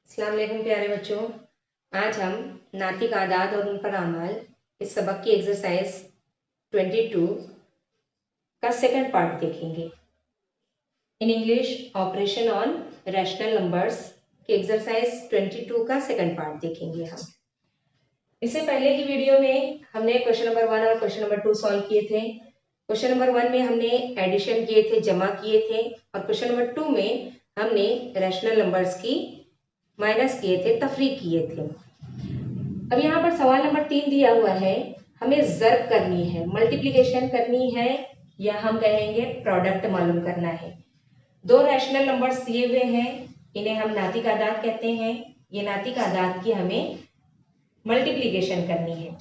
अस्सलाम वालेकुम प्यारे बच्चों। आज हम नातिक आदाद और उन पर अमल इस सबक की एक्सरसाइज 22 का सेकंड पार्ट देखेंगे। In English operation on rational numbers की एक्सरसाइज 22 का सेकंड पार्ट देखेंगे हम। इससे पहले की वीडियो में हमने क्वेश्चन नंबर 1 और क्वेश्चन नंबर 2 सॉल्व किए थे। क्वेश्चन नंबर 1 में हमने एडिशन किए थे, जमा किए थे, और क्वेश्चन नंबर 2 में हमने रैशनल नंबर्स की माइनस किए थे, तफरीक किए थे। अब यहाँ पर सवाल नंबर 3 दिया हुआ है, हमें ज़र्ब करनी है, मल्टीप्लिकेशन करनी है, या हम कहेंगे प्रोडक्ट मालूम करना है। दो रैशनल नंबर्स दिए हुए हैं, इन्हें हम नातिक आदाद कहते हैं। ये नातिक आदाद की हमें मल्टीप्लिकेशन करनी है।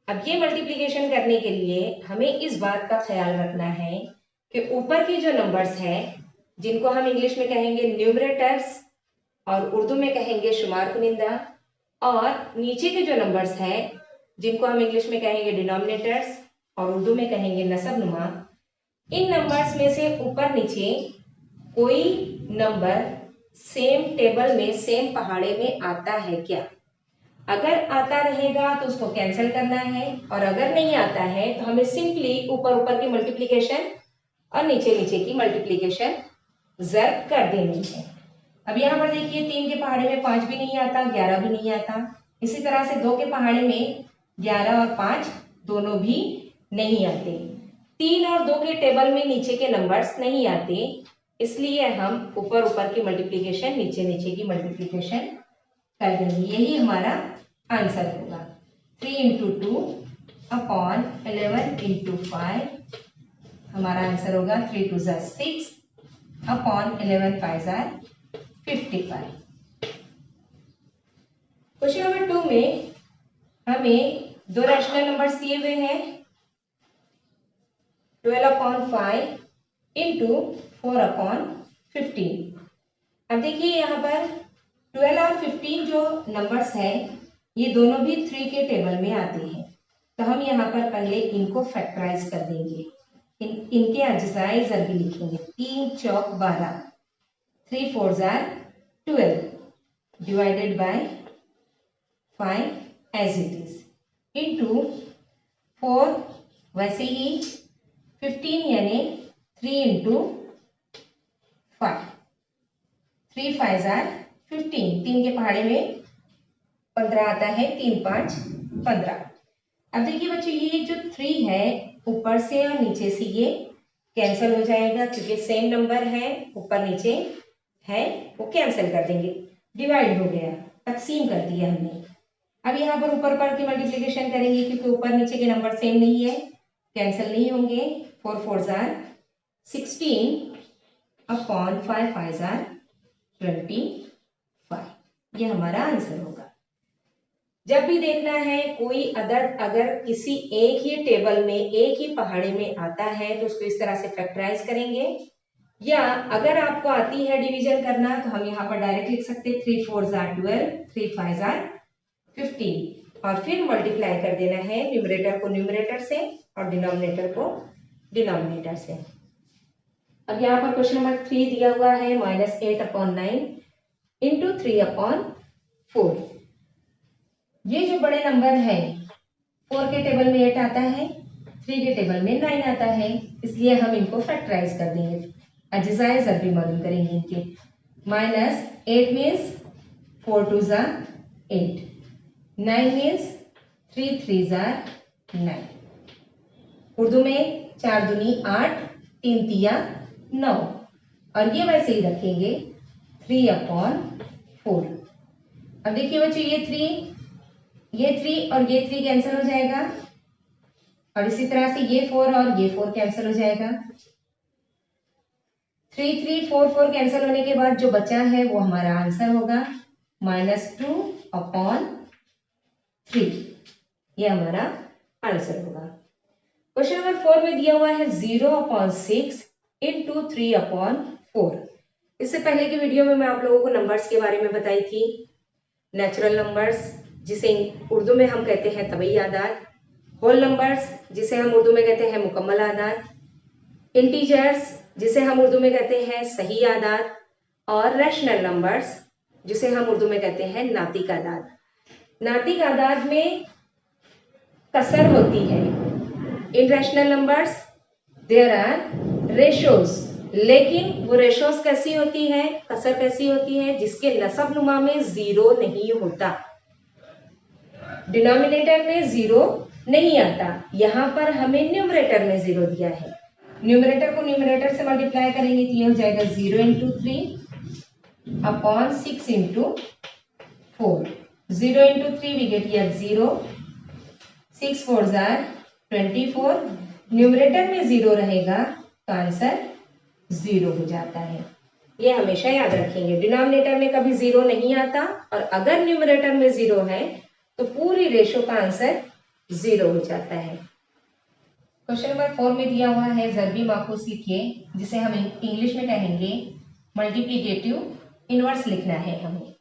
अब ये मल्टीप्लिकेशन करने के लिए हमें इस बात का ख्याल रखना है कि ऊपर के जो नंबर्स हैं, जिनको हम इंग्लिश में कहेंगे न्यूमरेटर्स और उर्दू में कहेंगे शुमार कुनिंदा, और नीचे के जो नंबर्स हैं जिनको हम इंग्लिश में कहेंगे डिनोमिनेटर्स और उर्दू में कहेंगे नसब नुमा, इन नंबर्स में से ऊपर नीचे कोई नंबर सेम टेबल में, सेम पहाड़े में आता है क्या? अगर आता रहेगा तो उसको कैंसिल करना है, और अगर नहीं आता है तो हमें सिंपली ऊपर ऊपर की मल्टीप्लिकेशन और नीचे नीचे की मल्टीप्लिकेशन ज़र्ब कर देनी है। अब यहाँ पर देखिए 3 के पहाड़े में 5 भी नहीं आता, 11 भी नहीं आता। इसी तरह से 2 के पहाड़े में 11 और 5 दोनों भी नहीं आते। 3 और 2 के टेबल में नीचे के नंबर्स नहीं आते, इसलिए हम ऊपर ऊपर की मल्टीप्लिकेशन नीचे नीचे की मल्टीप्लिकेशन कर देंगे। यही हमारा आंसर होगा। 3 इंटू 2 अपॉन 11 इंटू 5 हमारा आंसर होगा 3 2 6 अपॉन 11 5 55। क्वेश्चन नंबर 2 में हमें दो रैशनल नंबर्स दिए हुए हैं, 12/5 इंटू 4/15। अब देखिए यहाँ पर 12 और 15 जो नंबर्स हैं, ये दोनों भी 3 के टेबल में आते हैं, तो हम यहाँ पर पहले इनको फैक्टराइज कर देंगे। इनके अज्जाए ज़रबी लिखेंगे। 3 चौक 12, 3 4 12 divided by 5 as it is into 4 वैसे ही 15 यानी 3 इंटू 5, 3 5 15, 3 के पहाड़े में 15 आता है, 3 5 15। अब देखिए बच्चों, ये जो 3 है ऊपर से और नीचे से ये कैंसिल हो जाएगा, क्योंकि सेम नंबर है, ऊपर नीचे है, वो कैंसिल कर देंगे। डिवाइड हो गया, तकसीम कर दिया हमने। अब यहाँ पर ऊपर पर की मल्टीप्लिकेशन करेंगे, क्योंकि ऊपर नीचे के नंबर सेम नहीं है, कैंसिल नहीं होंगे। 4 4 16 अपॉन 5 5 25। ये हमारा आंसर होगा। जब भी देखना है कोई अदद अगर किसी एक ही टेबल में, एक ही पहाड़े में आता है, तो उसको इस तरह से फैक्टराइज करेंगे, या अगर आपको आती है डिवीजन करना तो हम यहाँ पर डायरेक्ट लिख सकते हैं 3 4 12, 3 5 15, और फिर मल्टीप्लाई कर देना है न्यूमरेटर को न्यूमरेटर से और डिनोमिनेटर को डिनोमिनेटर से। अब यहाँ पर क्वेश्चन नंबर 3 दिया हुआ है, -8/9 इंटू 3/4। ये जो बड़े नंबर है, 4 के टेबल में 8 आता है, 3 के टेबल में 9 आता है, इसलिए हम इनको फैक्टराइज कर देंगे, अज्जाए ज़रबी मालूम करेंगे इनके। -8 मीन्स 4 2 8, 9 मीन्स 3 3 9। उर्दू में 4 दूनी 8, 3 तिया 9, और ये वैसे ही रखेंगे 3/4। अब देखिए बच्चों, ये 3 और ये 3 कैंसिल हो जाएगा, और इसी तरह से ये 4 और ये 4 कैंसिल हो जाएगा। 3 3 4 4 कैंसिल होने के बाद जो बचा है वो हमारा आंसर होगा, -2/3। ये हमारा आंसर होगा। क्वेश्चन नंबर 4 में दिया हुआ है 0/6 इंटू 3/4। इससे पहले की वीडियो में मैं आप लोगों को नंबर्स के बारे में बताई थी। नेचुरल नंबर्स, जिसे उर्दू में हम कहते हैं तबई आदाद, होल नंबर्स, जिसे हम उर्दू में कहते हैं मुकम्मल आदाद, इंटीजर्स, जिसे हम उर्दू में कहते हैं सही आदाद, और रैशनल नंबर्स, जिसे हम उर्दू में कहते हैं नातिक आदाद। नातिक आदाद में कसर होती है। In rational numbers there are ratios, लेकिन वो रेशोज कैसी होती है, कसर कैसी होती है, जिसके नसब नुमा में जीरो नहीं होता, डिनोमिनेटर में जीरो नहीं आता। यहाँ पर हमें न्यूमरेटर में जीरो दिया है। न्यूमरेटर को न्यूमरेटर से मल्टीप्लाई करेंगे तो ये हो जाएगा 0 into 3 upon 6 into 4। 0 into 3 we get here 0, 6 4 जार 24। न्यूमरेटर में जीरो रहेगा तो आंसर जीरो हो जाता है। ये हमेशा याद रखेंगे, डिनोमिनेटर में कभी जीरो नहीं आता, और अगर न्यूमरेटर में जीरो है तो पूरी रेशो का आंसर जीरो हो जाता है। क्वेश्चन नंबर 4 में दिया हुआ है ज़रबी माकूस लिखिए, जिसे हम इंग्लिश में कहेंगे मल्टीप्लिकेटिव इनवर्स लिखना है हमें।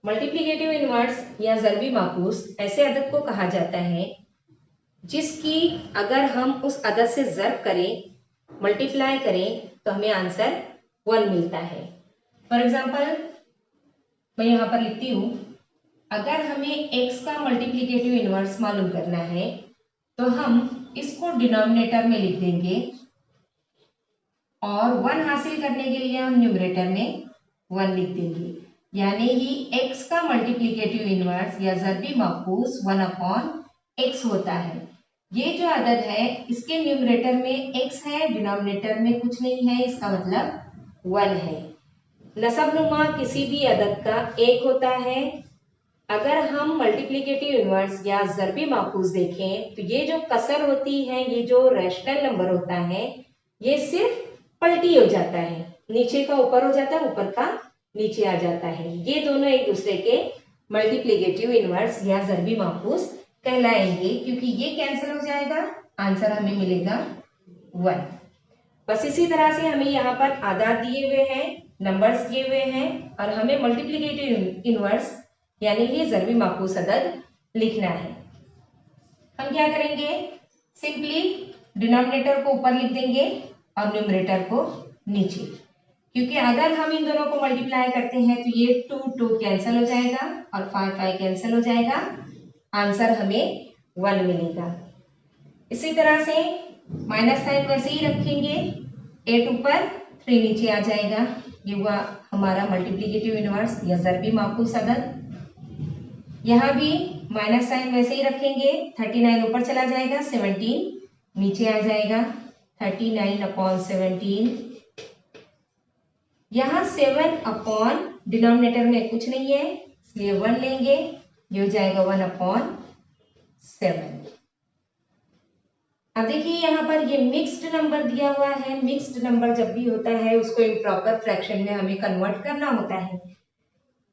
मल्टीप्लिकेटिव इनवर्स या ज़रबी माकूस ऐसे अदद को कहा जाता है जिसकी अगर हम उस अदद से ज़र्ब करें, मल्टीप्लाई करें, तो हमें आंसर 1 मिलता है। फॉर एग्जाम्पल मैं यहाँ पर लिखती हूँ, अगर हमें x का मल्टीप्लिकेटिव इनवर्स मालूम करना है तो हम इसको डिनोमिनेटर में लिख देंगे और 1 हासिल करने के लिए हम न्यूमरेटर में 1 लिख देंगे। यानी ही x का मल्टीप्लिकेटिव इनवर्स या ज़रबी माकूस 1 अपॉन x होता है। ये जो अदद है इसके न्यूमरेटर में x है, डिनोमिनेटर में कुछ नहीं है, इसका मतलब 1 है। नसब नुमा किसी भी अदद का 1 होता है। अगर हम मल्टीप्लिकेटिव इनवर्स या ज़रबी माकूस देखें तो ये जो कसर होती है, ये जो रैशनल नंबर होता है, ये सिर्फ पलटी हो जाता है, नीचे का ऊपर हो जाता है, ऊपर का नीचे आ जाता है। ये दोनों एक दूसरे के मल्टीप्लिकेटिव इनवर्स या ज़रबी माकूस कहलाएंगे, क्योंकि ये कैंसिल हो जाएगा, आंसर हमें मिलेगा 1। बस इसी तरह से हमें यहाँ पर आदाद दिए हुए हैं, नंबर्स दिए हुए हैं, और हमें मल्टीप्लिकेटिव इनवर्स यानी कि ज़रबी माकूस अदद लिखना है। हम क्या करेंगे, सिंपली डिनोमिनेटर को ऊपर लिख देंगे और न्यूमरेटर को नीचे, क्योंकि अगर हम इन दोनों को मल्टीप्लाई करते हैं तो ये 2 2 कैंसिल हो जाएगा और 5 5 कैंसिल हो जाएगा, आंसर हमें 1 मिलेगा। इसी तरह से माइनस साइन वैसे ही रखेंगे, 8 ऊपर 3 नीचे आ जाएगा। ये हुआ हमारा मल्टीप्लिकेटिव इनवर्स या ज़रबी माकूस अदद। यहाँ भी माइनस साइन वैसे ही रखेंगे, 39 ऊपर चला जाएगा, 17 नीचे आ जाएगा, 39 अपॉन 17। यहाँ 7 अपॉन डिनोमिनेटर में कुछ नहीं है इसलिए 1 लेंगे, ये हो जाएगा 1 अपॉन 7। अब देखिए यहाँ पर ये मिक्स्ड नंबर दिया हुआ है। मिक्स्ड नंबर जब भी होता है उसको इम्प्रॉपर फ्रैक्शन में हमें कन्वर्ट करना होता है।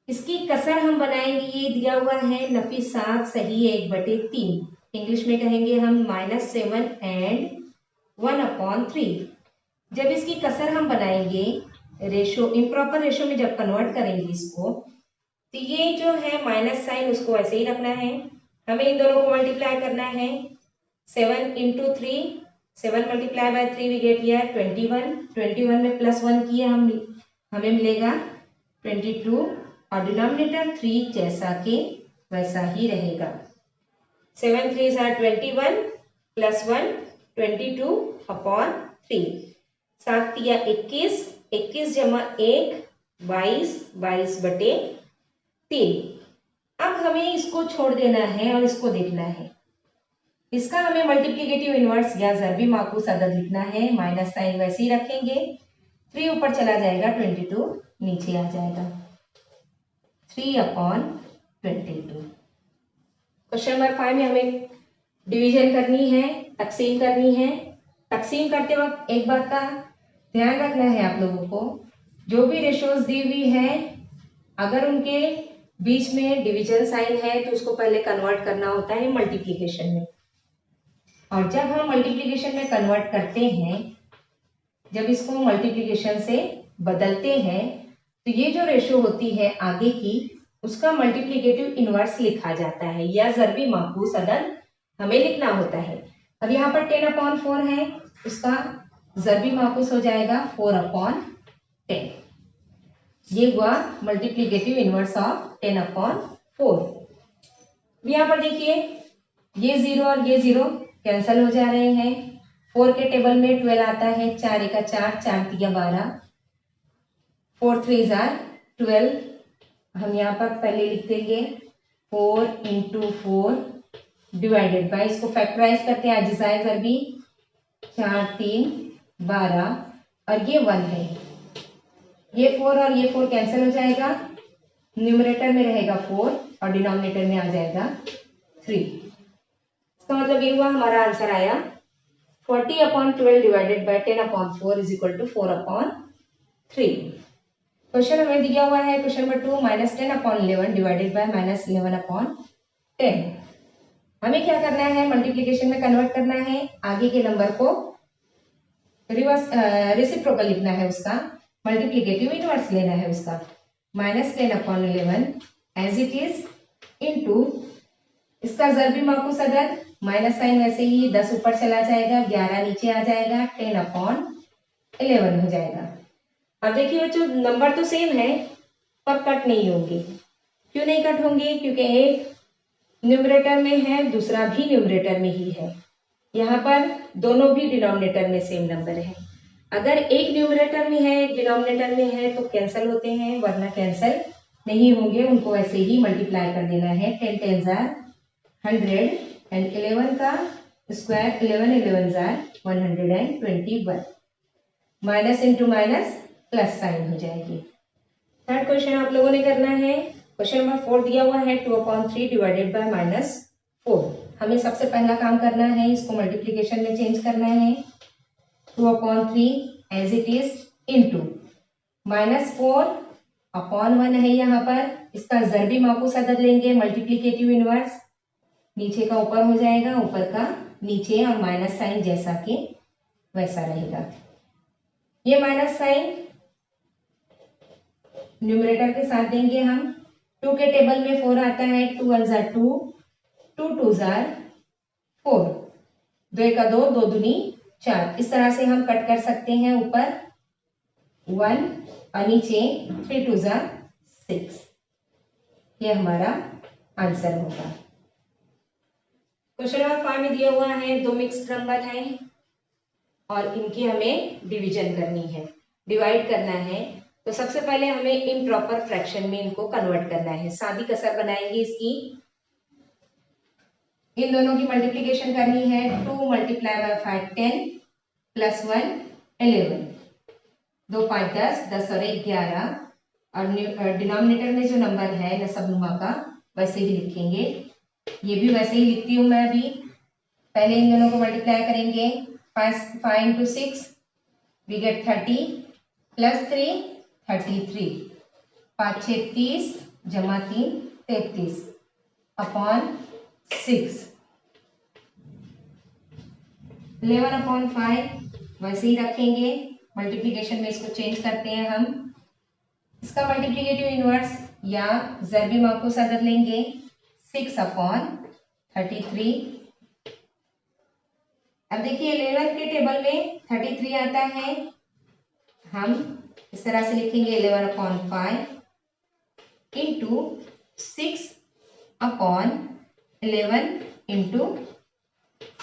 इसकी कसर हम बनाएंगे, ये दिया हुआ है नफी 7 सही 1/3, इंग्लिश में कहेंगे हम -7 एंड 1 अपॉन 3। जब इसकी कसर हम बनाएंगे रेशो, इम्प्रॉपर रेशो में जब कन्वर्ट करेंगे इसको, तो ये जो है माइनस साइन उसको ऐसे ही रखना है। हमें इन दोनों को मल्टीप्लाई करना है, 7 into 3, 7 multiply by 3 we get here 21। 21 में +1 किए हमें मिलेगा 22, और डिनोमिनेटर 3 जैसा के वैसा ही रहेगा। 7 3 are 21 +1 22 अपॉन 3। 7 या 21, 21 जमा 1 22, 22/3। अब हमें इसको छोड़ देना है और इसको देखना है। इसका हमें मल्टीप्लिकेटिव इनवर्स या ज़रबी माकूस अदद लिखना है। माइनस साइन वैसे ही रखेंगे, 3 ऊपर चला जाएगा, 22 नीचे आ जाएगा, 3 अपॉन 22। क्वेश्चन नंबर 5 में हमें डिवीजन करनी है, तकसीम करनी है। तकसीम करते वक्त एक बात का ध्यान रखना है आप लोगों को, जो भी रेशोज दी हुई है अगर उनके बीच में डिवीजन साइन है तो उसको पहले कन्वर्ट करना होता है मल्टीप्लिकेशन में। और जब हम मल्टीप्लिकेशन में कन्वर्ट करते हैं, जब इसको मल्टीप्लिकेशन से बदलते हैं, तो ये जो रेशो होती है आगे की, उसका मल्टीप्लिकेटिव इनवर्स लिखा जाता है या ज़रबी माकूस अदद हमें लिखना होता है। अब यहाँ पर 10 अपॉन 4 है, उसका ज़रबी माकूस हो जाएगा 4 अपॉन 10। ये हुआ मल्टीप्लीकेटिव इनवर्स ऑफ 10/4। अब यहाँ पर देखिए ये 0 और ये 0 कैंसिल हो जा रहे हैं। 4 के टेबल में 12 आता है, 4 1 4, 4 3 12, 4 3 12। हम यहाँ पर पहले लिख देंगे 4 × 4 डिवाइडेड बाय, इसको फैक्टराइज करते हैं अजीजाए ज़रबी, 4 3 12 और ये 1 है। ये 4 और ये 4 कैंसिल हो जाएगा, न्यूमरेटर में रहेगा 4 और डिनोमिनेटर में आ जाएगा 3। इसका मतलब ये हुआ हमारा आंसर आया 40/12 divided by 10/4 is equal to 4/3। Question हमें दिया हुआ है क्वेश्चन नंबर 2 -10/11 डिवाइडेड बाय -11/10। हमें क्या करना है, मल्टीप्लिकेशन में कन्वर्ट करना है, आगे के नंबर को रिवर्स रेसिप्रोकल लिखना है, उसका मल्टीप्लिकेटिव इनवर्स लेना है उसका। -10/11 एज इट इज इनटू इसका ज़रबी माकूस अदद, माइनस साइन वैसे ही 10 ऊपर चला जाएगा, 11 नीचे आ जाएगा, 10/11 हो जाएगा। अब देखिए बच्चों नंबर तो सेम है पर कट नहीं होंगे। क्यों नहीं कट होंगे? क्योंकि एक न्यूमरेटर में है, दूसरा भी न्यूमरेटर में ही है। यहाँ पर दोनों भी डिनोमिनेटर में सेम नंबर है। अगर एक न्यूमरेटर में है एक डिनोमिनेटर में है तो कैंसिल होते हैं, वरना कैंसिल नहीं होंगे, उनको ऐसे ही मल्टीप्लाई कर देना है। 10 10 100 एंड 11 का square 11 11 121। Minus into minus plus sign हो जाएगी। थर्ड क्वेश्चन आप लोगों ने करना है, क्वेश्चन नंबर 4 दिया हुआ है 2/3 डिवाइडेड बाय -4। हमें सबसे पहला काम करना है, इसको मल्टीप्लिकेशन में चेंज करना है। 2/3 एज इट इज इनटू -4/1 है यहाँ पर, इसका ज़रबी माकूस अदद लेंगे, मल्टीप्लिकेटिव इनवर्स, नीचे का ऊपर हो जाएगा, ऊपर का नीचे, और माइनस साइन जैसा कि वैसा रहेगा। ये माइनस साइन न्यूमरेटर के साथ देंगे हम। 2 के टेबल में 4 आता है, 2 1 2, 2 2 4, 2 1 2, 2 दूनी 4। इस तरह से हम कट कर सकते हैं, ऊपर 1 और नीचे 3 2 6। ये हमारा आंसर होगा। क्वेश्चन नंबर 5 में दिया हुआ है दो मिक्स्ड नंबर हैं और इनकी हमें डिवीजन करनी है, डिवाइड करना है। तो सबसे पहले हमें इम्प्रॉपर फ्रैक्शन में इनको कन्वर्ट करना है। सादी कसर बनाएंगे इसकी, इन दोनों की मल्टीप्लिकेशन करनी है। 2 × 5 10 प्लस 1 11, 2 5 10, 10 और 1 11, और डिनोमिनेटर में जो नंबर है नसबनुमा का वैसे ही लिखेंगे। ये भी वैसे ही लिखती हूँ मैं अभी। पहले इन दोनों को मल्टीप्लाई करेंगे, 5 × 6 वी गेट 30 प्लस 3 33, 5 6 30 जमा 3 33 अपॉन 6। 11/5 वैसे ही रखेंगे, मल्टीप्लिकेशन में इसको चेंज करते हैं हम। इसका मल्टीप्लिकेटिव इनवर्स या ज़रबी माकूस अदद लेंगे, 6/33। अब देखिए 11 के टेबल में 33 आता है, हम इस तरह से लिखेंगे 11/5 इंटू 6/11 इंटू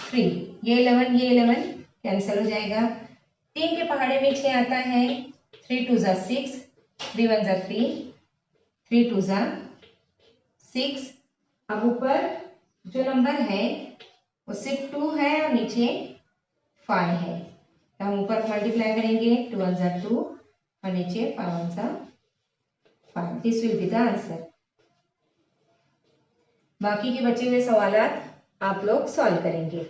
3। ये 11 कैंसिल हो जाएगा। 3 के पहाड़े में 6 आता है, 3 2 6, 3 1 3, 3 2 6। अब ऊपर जो नंबर है वो सिर्फ 2 है और नीचे 5 है, तो हम ऊपर मल्टीप्लाई करेंगे, 2 1 2 और नीचे 5 1 5। This will be the answer. बाकी के बचे हुए सवालात आप लोग सॉल्व करेंगे।